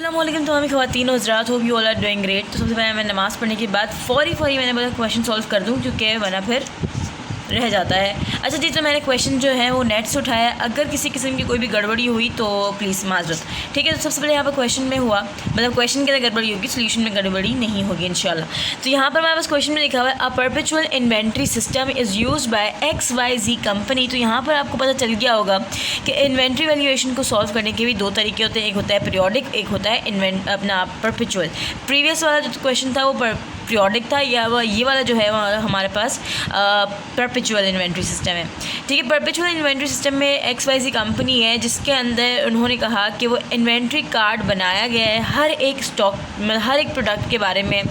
अस्सलामुअलैकुम तमाम ख़वातीन और हज़रात, hope you all are doing great. तो सबसे पहले मैं नमाज़ पढ़ने के बाद फ़ौरी मैंने बोला क्वेश्चन सॉल्व कर दूँ, क्योंकि वरना फिर रह जाता है। अच्छा जी, तो मैंने क्वेश्चन जो है वो नेट से उठाया। अगर किसी किस्म की कोई भी गड़बड़ी हुई तो प्लीज़ माजरत, ठीक है। तो सबसे पहले यहाँ पर क्वेश्चन में हुआ, मतलब क्वेश्चन के अंदर गड़बड़ी होगी, सोल्यूशन में गड़बड़ी नहीं होगी इंशाल्लाह। तो यहाँ पर हमारे पास क्वेश्चन में लिखा हुआ है अ perpetual inventory system is use by XYZ company. तो यहाँ पर आपको पता चल गया होगा कि इन्वेंट्री वैल्यूएशन को सॉल्व करने के भी दो तरीके होते हैं, एक होता है पीरियोडिक, एक होता है अपना परपेचुअल। प्रीवियस वाला जो क्वेश्चन था वो पीरियोडिक था, या ये वाला जो है हमारे पास परपेचुअल इन्वेंट्री सिस्टम है, ठीक है। परपेचुअल इन्वेंट्री सिस्टम में XYZ कंपनी है, जिसके अंदर उन्होंने कहा कि वो इन्वेंट्री कार्ड बनाया गया है हर एक स्टॉक मतलब हर एक प्रोडक्ट के बारे में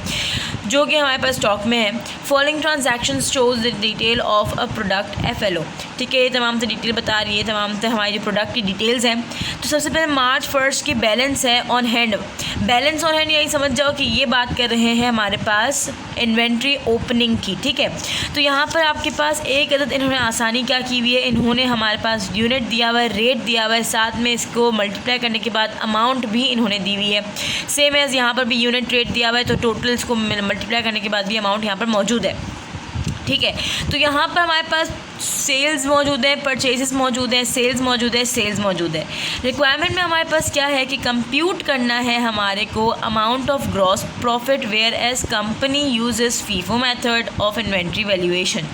जो कि हमारे पास स्टॉक में है। Following transaction shows the detail of a product FLO, ठीक है। ये तमाम से डिटेल बता रही है, तमाम से हमारी जो प्रोडक्ट की डिटेल्स हैं। तो सबसे पहले March 1 की बैलेंस है on hand. Balance on hand यही समझ जाओ कि ये बात कर रहे हैं हमारे पास इन्वेंट्री ओपनिंग की, ठीक है। तो यहाँ पर आपके पास एक अदद इन्होंने आसानी क्या की हुई है, इन्होंने हमारे पास यूनिट दिया हुआ है, रेट दिया हुआ है, साथ में इसको मल्टीप्लाई करने के बाद अमाउंट भी इन्होंने दी हुई है। सेम एज़ यहाँ पर भी यूनिट रेट दिया हुआ है, तो टोटल इसको मल्टीप्लाई करने के बाद भी अमाउंट यहाँ पर मौजूद है, ठीक है। तो यहाँ पर हमारे पास सेल्स मौजूद है, परचेजेस मौजूद है, सेल्स मौजूद है, सेल्स मौजूद है। रिक्वायरमेंट में हमारे पास क्या है कि कंप्यूट करना है हमारे को amount of gross profit whereas company uses FIFO method of inventory valuation.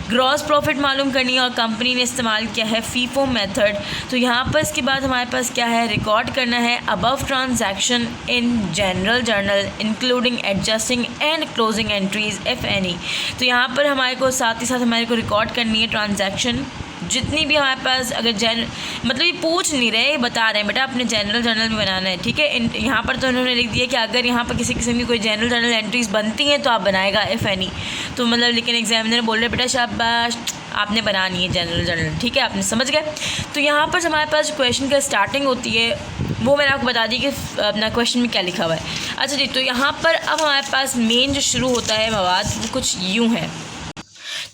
Gross profit मालूम करनी है और कंपनी ने इस्तेमाल किया है फीफो मेथड। तो यहाँ पर इसके बाद हमारे पास क्या है, रिकॉर्ड करना है above transaction in general journal including adjusting and closing entries if any. तो यहाँ पर हमारे को साथ ही साथ हमारे को रिकॉर्ड करनी है ट्रांजैक्शन जितनी भी हमारे पास, अगर मतलब ये पूछ नहीं रहे, बता रहे हैं बेटा अपने जनरल जर्नल में बनाना है, ठीक है। यहाँ पर तो उन्होंने लिख दिया कि अगर यहाँ पर किसी किस्म की कोई जनरल जर्नल एंट्रीज बनती हैं तो आप बनाएगा इफ़ एनी। तो मतलब लेकिन एग्जामिनर बोल रहे बेटा शाबाश आपने बनानी है जनरल जर्नल, ठीक है, आपने समझ गए। तो यहाँ पर हमारे पास क्वेश्चन का स्टार्टिंग होती है, वो मैंने आपको बता दी कि अपना क्वेश्चन में क्या लिखा हुआ है। अच्छा जी, तो यहाँ पर अब हमारे पास मेन जो शुरू होता है मवाद वो कुछ यूँ है।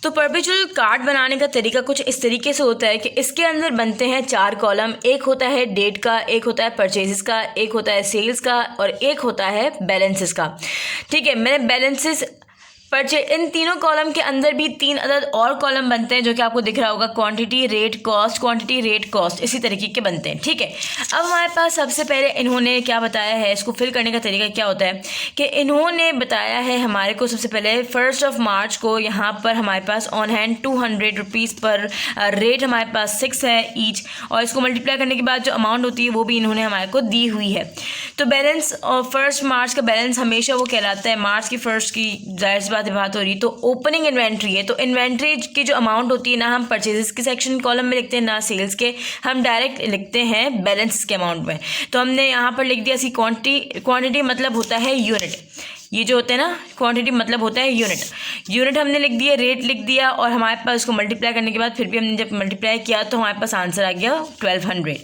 तो परपेचुअल कार्ड बनाने का तरीका कुछ इस तरीके से होता है कि इसके अंदर बनते हैं 4 कॉलम। एक होता है डेट का, एक होता है परचेजेस का, एक होता है सेल्स का और एक होता है बैलेंसेस का, ठीक है। मैंने बैलेंसेस इन तीनों कॉलम के अंदर भी 3 अदद और कॉलम बनते हैं जो कि आपको दिख रहा होगा, quantity rate cost, quantity rate cost, इसी तरीके के बनते हैं, ठीक है। अब हमारे पास सबसे पहले इन्होंने क्या बताया है, इसको फिल करने का तरीका क्या होता है कि इन्होंने बताया है हमारे को सबसे पहले 1 मार्च को यहाँ पर हमारे पास ऑन हैंड 200 रुपीज़ पर रेट हमारे पास 6 है ईच, और इसको मल्टीप्लाई करने के बाद जो अमाउंट होती है वो भी इन्होंने हमारे को दी हुई है। तो बैलेंस 1 मार्च का बैलेंस हमेशा वो कहलाता है मार्च की 1 की, जाहिर सी बात हो रही, तो ओपनिंग इन्वेंट्री है। तो इन्वेंट्री की जो अमाउंट होती है ना हम परचेजेस के सेक्शन कॉलम में लिखते हैं ना सेल्स के, हम डायरेक्ट लिखते हैं बैलेंस के अमाउंट में। तो हमने यहाँ पर लिख दिया क्वांटिटी मतलब होता है यूनिट, ये जो होता है ना क्वांटिटी मतलब होता है यूनिट हमने लिख दिया, रेट लिख दिया, और हमारे पास उसको मल्टीप्लाई करने के बाद फिर भी हमने जब मल्टीप्लाई किया तो हमारे पास आंसर आ गया 1200।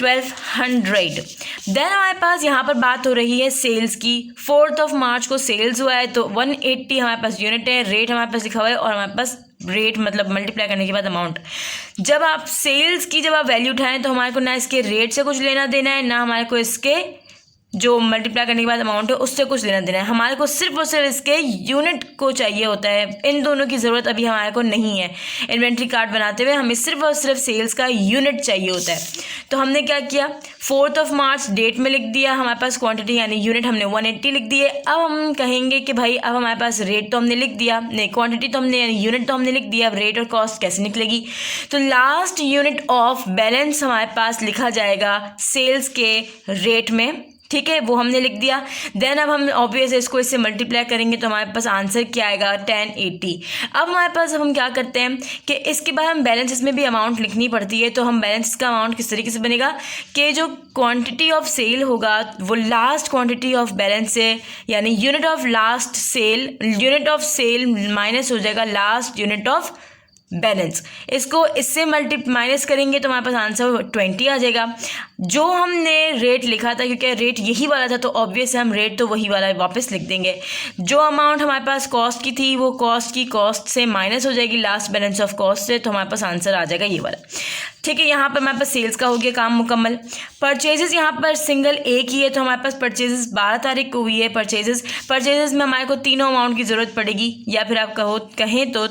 देन हमारे पास यहाँ पर बात हो रही है सेल्स की। 4 मार्च को सेल्स हुआ है, तो 180 हमारे पास यूनिट है, रेट हमारे पास लिखा हुआ है और हमारे पास रेट मतलब मल्टीप्लाई करने के बाद अमाउंट। जब आप सेल्स की जब आप वैल्यू उठाएं तो हमारे को ना इसके रेट से कुछ लेना देना है, ना हमारे को इसके जो मल्टीप्लाई करने के बाद अमाउंट है उससे कुछ लेना देना है। हमारे को सिर्फ और सिर्फ इसके यूनिट को चाहिए होता है। इन दोनों की ज़रूरत अभी हमारे को नहीं है। इन्वेंट्री कार्ड बनाते हुए हमें सिर्फ और सिर्फ सेल्स का यूनिट चाहिए होता है। तो हमने क्या किया, 4 मार्च डेट में लिख दिया, हमारे पास क्वांटिटी यानी यूनिट हमने 180 लिख दिए। अब हम कहेंगे कि भाई अब हमारे पास रेट तो हमने लिख दिया, नहीं क्वांटिटी तो हमने यानी यूनिट तो हमने लिख दिया, अब रेट और कॉस्ट कैसे निकलेगी। तो लास्ट यूनिट ऑफ बैलेंस हमारे पास लिखा जाएगा सेल्स के रेट में, ठीक है, वो हमने लिख दिया। देन अब हम ऑब्वियस इसको इससे मल्टीप्लाई करेंगे तो हमारे पास आंसर क्या आएगा 1080। अब हमारे पास अब हम क्या करते हैं कि इसके बाद हम बैलेंस में भी अमाउंट लिखनी पड़ती है। तो हम बैलेंस का अमाउंट किस तरीके से बनेगा कि जो क्वांटिटी ऑफ सेल होगा वो लास्ट क्वांटिटी ऑफ बैलेंस से, यानी यूनिट ऑफ सेल माइनस हो जाएगा लास्ट यूनिट ऑफ बैलेंस। इसको इससे माइनस करेंगे तो हमारे पास आंसर 20 आ जाएगा। जो हमने रेट लिखा था, क्योंकि रेट यही वाला था तो ऑब्वियस है हम रेट तो वही वाला वापस लिख देंगे। जो अमाउंट हमारे पास कॉस्ट की थी वो कॉस्ट से माइनस हो जाएगी लास्ट बैलेंस ऑफ कॉस्ट से, तो हमारे पास आंसर आ जाएगा ये वाला। ठीक है, यहाँ पर हमारे पास सेल्स का हो गया काम मुकम्मल। परचेजेस यहाँ पर सिंगल एक ही है, तो हमारे पास परचेजेस 12 तारीख को हुई है। परचेजेस में हमारे को तीनों अमाउंट की ज़रूरत पड़ेगी, या फिर आप कहें तो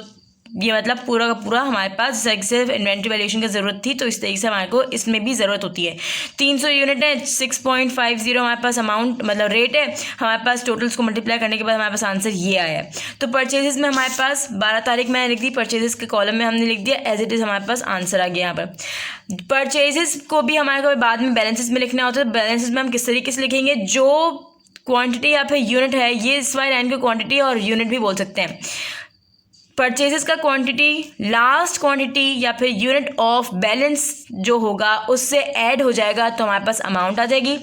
ये मतलब पूरा का पूरा हमारे पास सिर्फ इन्वेंट्री वैल्यूएशन की ज़रूरत थी, तो इस तरीके से हमारे को इसमें भी ज़रूरत होती है। 300 यूनिट है, 6.50 हमारे पास अमाउंट मतलब रेट है। हमारे पास टोटल्स को मल्टीप्लाई करने के बाद हमारे पास आंसर ये आया है। तो परचेजेस में हमारे पास 12 तारीख में लिख दी, परचेजेस के कॉलम में हमने लिख दिया एज इट इज़, हमारे पास आंसर आ गया। यहाँ पर परचेजेस को भी हमारे को बाद में बैलेंसेस में लिखना होता है। बैलेंसेस में हम किस तरीके से लिखेंगे, जो क्वांटिटी या फिर यूनिट है, ये इस वाली लाइन को क्वांटिटी और यूनिट भी बोल सकते हैं। परचेजेस का क्वांटिटी लास्ट क्वांटिटी या फिर यूनिट ऑफ बैलेंस जो होगा उससे ऐड हो जाएगा, तो हमारे पास अमाउंट आ जाएगी।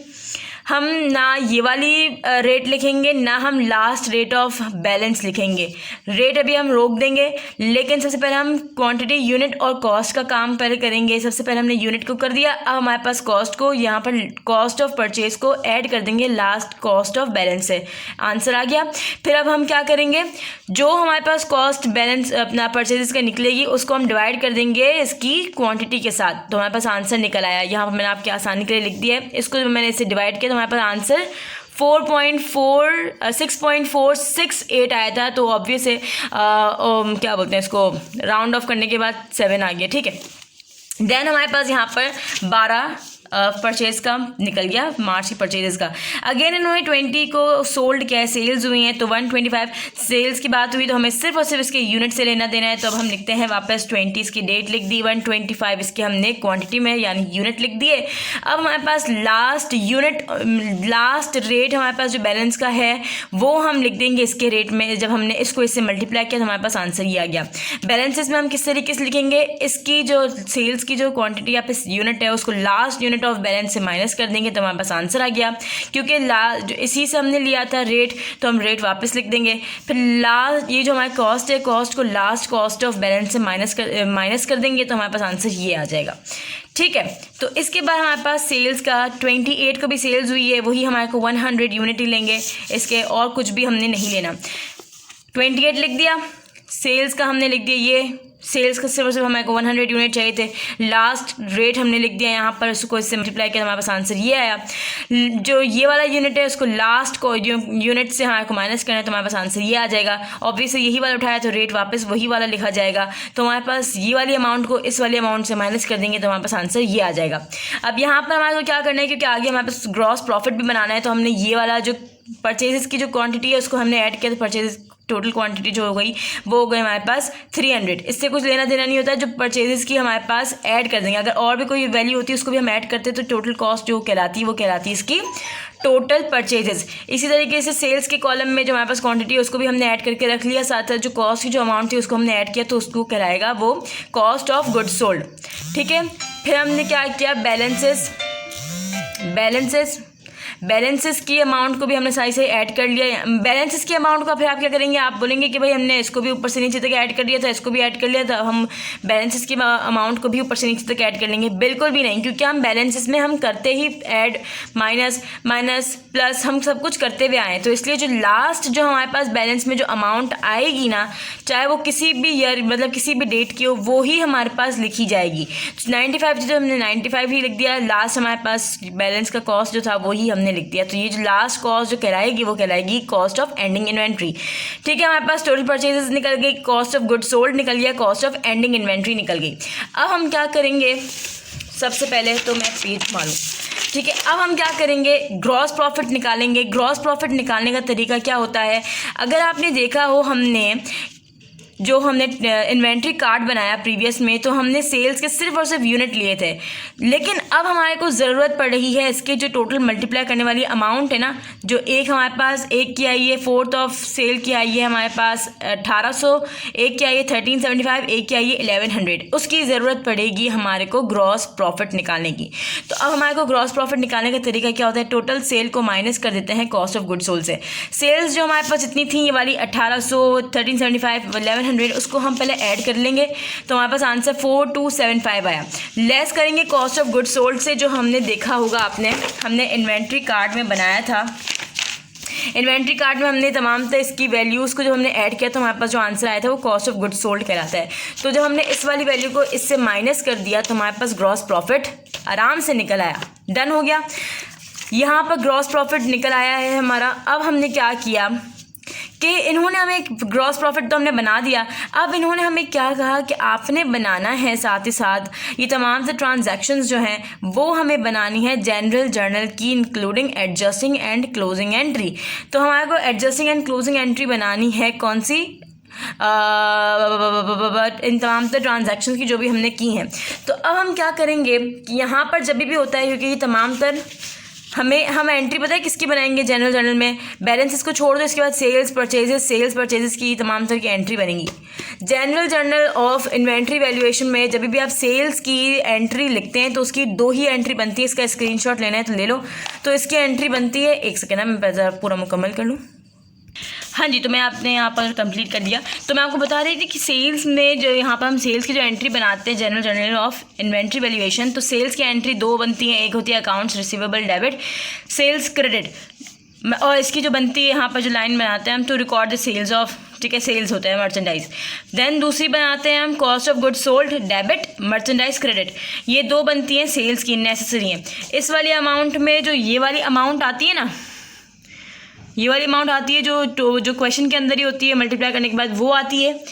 हम ना ये वाली रेट लिखेंगे ना हम लास्ट रेट ऑफ बैलेंस लिखेंगे। रेट अभी हम रोक देंगे, लेकिन सबसे पहले हम क्वांटिटी यूनिट और कॉस्ट का काम पहले करेंगे। सबसे पहले हमने यूनिट को कर दिया, अब हमारे पास कॉस्ट को, यहाँ पर कॉस्ट ऑफ परचेज को ऐड कर देंगे लास्ट कॉस्ट ऑफ बैलेंस से, आंसर आ गया। फिर अब हम क्या करेंगे, जो हमारे पास कॉस्ट बैलेंस अपना परचेजेस का निकलेगी उसको हम डिवाइड कर देंगे इसकी क्वांटिटी के साथ, तो हमारे पास आंसर निकल आया। यहाँ पर मैंने आपके आसानी के लिए लिख दिया है, इसको मैंने इसे डिवाइड किया तो हमारे पास आंसर 6.468 आया था। तो ऑब्वियस है क्या बोलते हैं इसको, राउंड ऑफ करने के बाद 7 आ गया। ठीक है, देन हमारे पास यहाँ पर 12 परचेज का निकल गया, मार्च की परचेजेस का। अगेन इन्होंने 20 को सोल्ड किया है, सेल्स हुई हैं तो 125 सेल्स की बात हुई, तो हमें सिर्फ और सिर्फ इसके यूनिट से लेना देना है। तो अब हम लिखते हैं वापस 20 इसकी डेट लिख दी, 125 इसके हमने क्वांटिटी में यानी यूनिट लिख दिए। अब हमारे पास लास्ट रेट हमारे पास जो बैलेंस का है वो हम लिख देंगे इसके रेट में। जब हमने इसको इससे मल्टीप्लाई किया तो हमारे पास आंसर ये आ गया। बैलेंसेस में हम किस तरीके से लिखेंगे, इसकी जो सेल्स की जो क्वांटिटी या फिर यूनिट है उसको लास्ट यूनिट ऑफ बैलेंस से माइनस कर देंगे, तो हमारे पास आंसर आ गया। क्योंकि इसी से हमने लिया था रेट, तो हम रेट वापस लिख देंगे। फिर लास्ट ये जो हमारी कॉस्ट है, कॉस्ट को लास्ट कॉस्ट ऑफ बैलेंस से माइनस कर देंगे, तो हमारे पास आंसर ये आ जाएगा। ठीक है, तो इसके बाद हमारे पास सेल्स का 28 को भी सेल्स हुई है, वही हमारे को 100 यूनिट ही लेंगे इसके, और कुछ भी हमने नहीं लेना। 28 लिख दिया, सेल्स का हमने लिख दिया, ये सेल्स का सिर्फ हमारे को 100 यूनिट चाहिए थे। लास्ट रेट हमने लिख दिया यहाँ पर, उसको इससे मल्टीप्लाई किया, हमारे पास आंसर ये आया। जो ये वाला यूनिट है उसको लास्ट को यूनिट से हमारे को माइनस करना है, तो हमारे पास आंसर ये आ जाएगा। ऑब्वियसली यही वाला उठाया तो रेट वापस वही वाला लिखा जाएगा, तो हमारे पास ये वाली अमाउंट को इस वाली अमाउंट से माइनस कर देंगे, तो हमारे पास आंसर ये आ जाएगा। अब यहाँ पर हमारे को क्या करना है, क्योंकि आगे हमारे पास ग्रॉस प्रॉफिट भी बनाना है, तो हमने ये वाला जो परचेजेस की जो क्वांटिटी है उसको हमने ऐड किया, तो परचेजेस टोटल क्वांटिटी जो हो गई वो हो गई हमारे पास 300। इससे कुछ लेना देना नहीं होता, जो परचेजेस की हमारे पास ऐड कर देंगे। अगर और भी कोई वैल्यू होती है उसको भी हम ऐड करते हैं, तो टोटल कॉस्ट जो कहलाती है वो कहलाती है इसकी टोटल परचेजेस। इसी तरीके से सेल्स के कॉलम में जो हमारे पास क्वांटिटी है उसको भी हमने ऐड करके रख लिया, साथ साथ जो कॉस्ट की जो अमाउंट थी उसको हमने ऐड किया, तो उसको कहलाएगा वो कॉस्ट ऑफ गुड्स सोल्ड। ठीक है, फिर हमने क्या किया, बैलेंसेस की अमाउंट को भी हमने सही से ऐड कर लिया। बैलेंसेस की अमाउंट को फिर आप क्या करेंगे, आप बोलेंगे कि भाई हमने इसको भी ऊपर से नीचे तक ऐड कर दिया था, इसको भी ऐड कर लिया था, हम बैलेंसेस की अमाउंट को भी ऊपर से नीचे तक ऐड कर लेंगे। बिल्कुल भी नहीं, क्योंकि हम बैलेंसेस में हम करते ही ऐड माइनस प्लस हम सब कुछ करते हुए आए, तो इसलिए जो लास्ट जो हमारे पास बैलेंस में जो अमाउंट आएगी ना, चाहे वो किसी भी ईयर मतलब किसी भी डेट की हो, वो ही हमारे पास लिखी जाएगी। 95 जो हमने 95 ही लिख दिया, लास्ट हमारे पास बैलेंस का कॉस्ट जो था वही हमने लिख दिया, तो ये जो लास्ट कॉस्ट जो कहलाएगी वो कहलाएगी कॉस्ट ऑफ एंडिंग इन्वेंट्री। ठीक है, हमारे पास टोटल परचेजेस निकल गई, कॉस्ट ऑफ गुड्स सोल्ड निकल गया, कॉस्ट ऑफ एंडिंग इन्वेंट्री निकल गई। अब हम क्या करेंगे, सबसे पहले तो मैं पेज मारूँ। ठीक है, अब हम क्या करेंगे, ग्रॉस प्रॉफिट निकालेंगे। ग्रॉस प्रॉफिट निकालने का तरीका क्या होता है, अगर आपने देखा हो हमने इन्वेंट्री कार्ड बनाया प्रीवियस में, तो हमने सेल्स के सिर्फ और सिर्फ यूनिट लिए थे, लेकिन अब हमारे को ज़रूरत पड़ रही है इसके जो टोटल मल्टीप्लाई करने वाली अमाउंट है ना, जो एक हमारे पास एक की आई है, 4th ऑफ सेल की आई है हमारे पास 1800, एक की आई है 1375, एक की आई है 1100, उसकी ज़रूरत पड़ेगी हमारे को ग्रॉस प्रॉफिट निकालने की। तो अब हमारे को ग्रॉस प्रॉफिट निकालने का तरीका क्या होता है, टोटल सेल को माइनस कर देते हैं कॉस्ट ऑफ गुड्स सोल्ड से। सेल्स जो हमारे पास जितनी थी, ये वाली 1800, 1375, 1100 1100, उसको हम पहले ऐड कर लेंगे तो हमारे पास आंसर 4275 आया। लेस करेंगे कॉस्ट ऑफ गुड्स सोल्ड से, जो हमने देखा होगा आपने, हमने इन्वेंट्री कार्ड में बनाया था। इन्वेंट्री कार्ड में हमने तमाम तरह इसकी वैल्यूज़ को जब हमने ऐड किया तो हमारे पास जो आंसर आया था वो कॉस्ट ऑफ गुड्स सोल्ड कहलाता है। तो जब हमने इस वाली वैल्यू को इससे माइनस कर दिया तो हमारे पास ग्रॉस प्रॉफिट आराम से निकल आया। डन हो गया, यहाँ पर ग्रॉस प्रॉफिट निकल आया है हमारा। अब हमने क्या किया कि इन्होंने हमें ग्रॉस प्रॉफिट तो हमने बना दिया, अब इन्होंने हमें क्या कहा कि आपने बनाना है साथ ही साथ ये तमाम से ट्रांजैक्शंस जो हैं वो हमें बनानी है जनरल जर्नल की, including adjusting and closing entry. तो हमारे को एडजस्टिंग एंड क्लोजिंग एंट्री बनानी है कौन सी, इन तमाम से ट्रांजैक्शन की जो भी हमने की हैं। तो अब हम क्या करेंगे कि यहाँ पर जब भी होता है, क्योंकि ये तमाम तर हम एंट्री पता है किसकी बनाएंगे, जनरल जर्नल में बैलेंसेस को छोड़ दो, इसके बाद सेल्स परचेजेस की तमाम तरह की एंट्री बनेगी। General journal of inventory valuation में जब भी आप सेल्स की एंट्री लिखते हैं तो उसकी 2 ही एंट्री बनती है। इसका स्क्रीनशॉट लेना है तो ले लो। तो इसकी एंट्री बनती है, एक सेकेंड मैं पूरा मुकम्मल कर लूँ। हाँ जी, तो मैं आपने यहाँ पर कंप्लीट कर दिया। तो मैं आपको बता रही थी कि सेल्स में जो यहाँ पर हम सेल्स की जो एंट्री बनाते हैं general journal of inventory valuation, तो सेल्स की एंट्री 2 बनती हैं। एक होती है accounts receivable debit, sales credit, और इसकी जो बनती है यहाँ पर जो लाइन बनाते हैं हम, to record the sales of, ठीक है, सेल्स होता है मर्चेंडाइज। देन दूसरी बनाते हैं हम cost of goods sold debit, merchandise credit. ये 2 बनती हैं सेल्स की, नेसेसरी हैं। इस वाली अमाउंट में जो ये वाली अमाउंट आती है ना, ये वाली अमाउंट आती है जो क्वेश्चन के अंदर ही होती है, मल्टीप्लाई करने के बाद वो आती है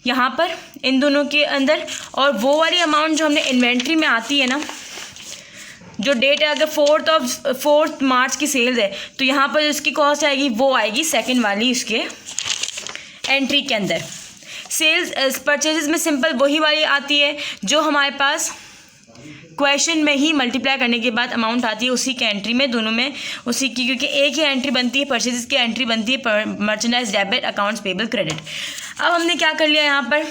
यहाँ पर इन दोनों के अंदर। और वो वाली अमाउंट जो हमने इन्वेंट्री में आती है ना, जो डेट है, अगर 4 मार्च की सेल्स है तो यहाँ पर इसकी कॉस्ट आएगी वो आएगी सेकंड वाली इसके एंट्री के अंदर। सेल्स परचेजेस में सिंपल वही वाली आती है जो हमारे पास क्वेश्चन में ही मल्टीप्लाई करने के बाद अमाउंट आती है उसी के एंट्री में, दोनों में उसी की, क्योंकि एक ही एंट्री बनती है, परचेजेस की एंट्री बनती है merchandise debit, accounts payable credit. अब हमने क्या कर लिया यहाँ पर,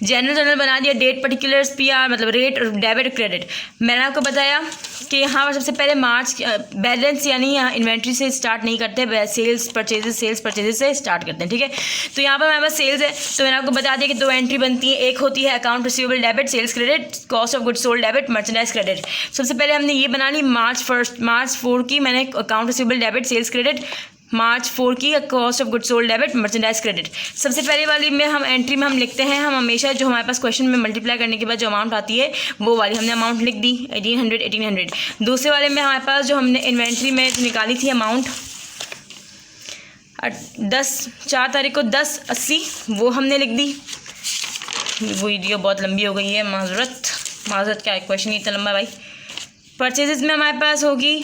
जनरल जर्नल बना दिया, डेट पर्टिकुलर्स PR मतलब रेट डेबिट क्रेडिट। मैंने आपको बताया कि यहाँ पर सबसे पहले मार्च बैलेंस यानी यहाँ इन्वेंट्री से स्टार्ट नहीं करते, सेल्स परचेजेस से स्टार्ट करते हैं, ठीक है। तो यहाँ पर हमारे पास सेल्स है, तो मैंने आपको बता दिया कि 2 एंट्री बनती है। एक होती है account receivable debit, sales credit, cost of goods sold debit, merchandise credit. सबसे पहले हमने ये बना ली मार्च 4 की, मैंने account receivable debit, sales credit, मार्च 4 की cost of goods sold debit, merchandise credit. सबसे पहले वाली में हम एंट्री में हम लिखते हैं, हम हमेशा जो हमारे पास क्वेश्चन में मल्टीप्लाई करने के बाद जो अमाउंट आती है वो वाली हमने अमाउंट लिख दी 1800। दूसरे वाले में हमारे पास जो हमने इन्वेंट्री में निकाली थी अमाउंट 4 तारीख को 1080 वो हमने लिख दी। वो वीडियो बहुत लंबी हो गई है, माजरत क्या है, क्वेश्चन इतना लंबा भाई। परचेजेस में हमारे पास होगी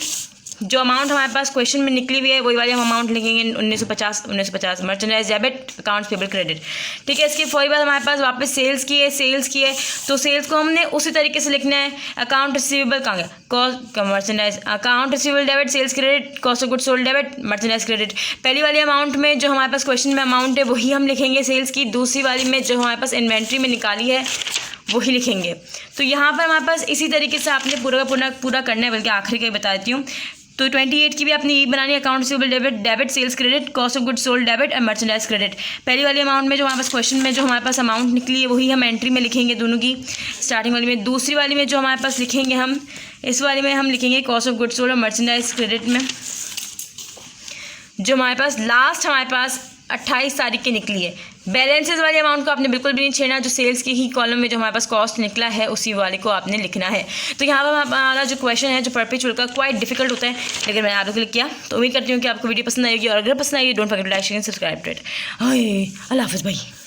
जो अमाउंट हमारे पास क्वेश्चन में निकली हुई है वही वाली हम अमाउंट लिखेंगे 1950। Merchandise debit, accounts payable credit, ठीक है। इसके फौरी बाद हमारे पास वापस सेल्स की है तो सेल्स को हमने उसी तरीके से लिखना है। अकाउंट रिसीवेबल कहाँ गया, cost merchandise, account receivable debit, sales credit, cost of goods sold debit, merchandise credit. पहली वाली अमाउंट में जो हमारे पास क्वेश्चन में अमाउंट है वही हम लिखेंगे सेल्स की, दूसरी वाली में जो हमारे पास इन्वेंट्री में निकाली है वही लिखेंगे। तो यहाँ पर हमारे पास इसी तरीके से आपने पूरा करना है, बल्कि आखिरी का ही बता देती हूँ। तो 28 की भी आपने ये बनानी है, account receivable debit, sales credit, cost of goods sold debit और मर्चेंडाइज क्रेडिट। पहली वाली अमाउंट में जो हमारे पास क्वेश्चन में जो हमारे पास अमाउंट निकली है वही हम एंट्री में लिखेंगे दोनों की, स्टार्टिंग वाली में। दूसरी वाली में जो हमारे पास लिखेंगे हम, इस वाली में हम लिखेंगे कॉस्ट ऑफ गुड्स सोल्ड और मर्चेंडाइज क्रेडिट में जो हमारे पास लास्ट हमारे पास 28 तारीख की निकली है। बैलेंसेस वाली अमाउंट को आपने बिल्कुल भी नहीं छेड़ना, जो सेल्स के ही कॉलम में जो हमारे पास कॉस्ट निकला है उसी वाले को आपने लिखना है। तो यहाँ पर हमारा जो क्वेश्चन है जो परपेचुअल का क्वाइट डिफिकल्ट होता है, लेकिन मैंने आपको क्लिक किया। तो उम्मीद करती हूँ कि आपको वीडियो पसंद आएगी, और अगर पसंद आएगी don't forget to like, share and subscribe to it. अल्लाह हाफ़िज़ भाई।